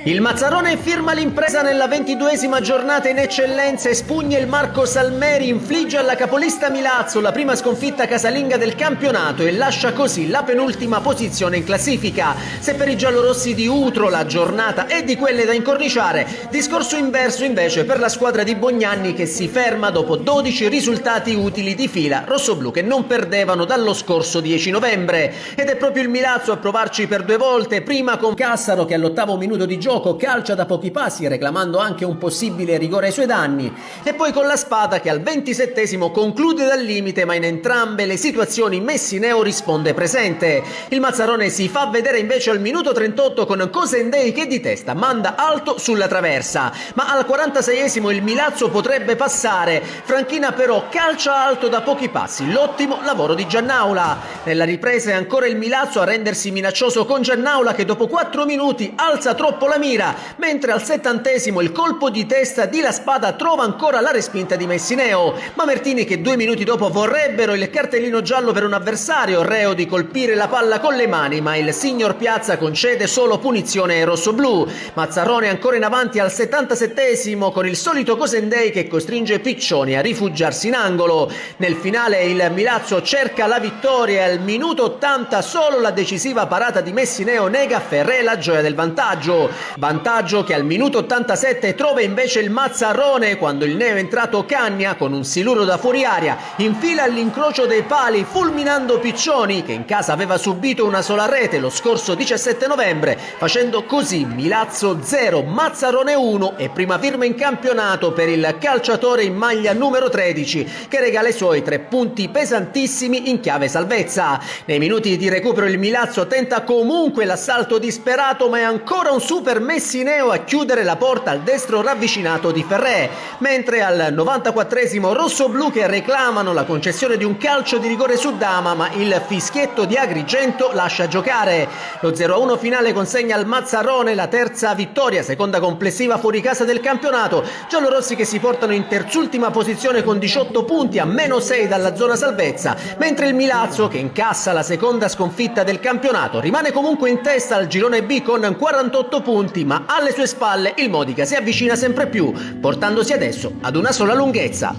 Il Mazzarrone firma l'impresa nella 22esima giornata in eccellenza, espugna il Marco Salmeri, infligge alla capolista Milazzo la prima sconfitta casalinga del campionato e lascia così la penultima posizione in classifica. Se per i giallorossi di Utro la giornata è di quelle da incorniciare, discorso inverso invece per la squadra di Bognanni che si ferma dopo 12 risultati utili di fila, rossoblù che non perdevano dallo scorso 10 novembre. Ed è proprio il Milazzo a provarci per due volte, prima con Cassaro che all'8° minuto di gioco calcia da pochi passi reclamando anche un possibile rigore ai suoi danni, e poi con la Spada che al 27° conclude dal limite, ma in entrambe le situazioni Messineo risponde presente. Il Mazzarrone si fa vedere invece al minuto 38 con Cosendei che di testa manda alto sulla traversa, ma al 46° il Milazzo potrebbe passare. Franchina però calcia alto da pochi passi, l'ottimo lavoro di Giannaula. Nella ripresa è ancora il Milazzo a rendersi minaccioso con Giannaula che dopo 4 minuti alza troppo la mira, mentre al 70° il colpo di testa di La Spada trova ancora la respinta di Messineo. Mamertini che 2 minuti dopo vorrebbero il cartellino giallo per un avversario reo di colpire la palla con le mani, ma il signor Piazza concede solo punizione rossoblù. Mazzarrone ancora in avanti al 77° con il solito Cosendei che costringe Piccioni a rifugiarsi in angolo. Nel finale il Milazzo cerca la vittoria e al minuto 80 solo la decisiva parata di Messineo nega a Ferré la gioia del vantaggio che al minuto 87 trova invece il Mazzarrone quando il neo entrato Cagna con un siluro da fuoriaria infila all'incrocio dei pali fulminando Piccioni che in casa aveva subito una sola rete lo scorso 17 novembre, facendo così Milazzo 0 Mazzarrone 1 e prima firma in campionato per il calciatore in maglia numero 13 che regala i suoi 3 punti pesantissimi in chiave salvezza. Nei minuti di recupero il Milazzo tenta comunque l'assalto disperato, ma è ancora un super Messineo a chiudere la porta al destro ravvicinato di Ferré, mentre al 94° rossoblù che reclamano la concessione di un calcio di rigore su Dama, ma il fischietto di Agrigento lascia giocare. Lo 0-1 finale consegna al Mazzarrone la terza vittoria, seconda complessiva fuori casa del campionato. Giallorossi che si portano in terzultima posizione con 18 punti a -6 dalla zona salvezza, mentre il Milazzo che incassa la seconda sconfitta del campionato rimane comunque in testa al girone B con 48 punti, ma alle sue spalle il Modica si avvicina sempre più, portandosi adesso ad una sola lunghezza.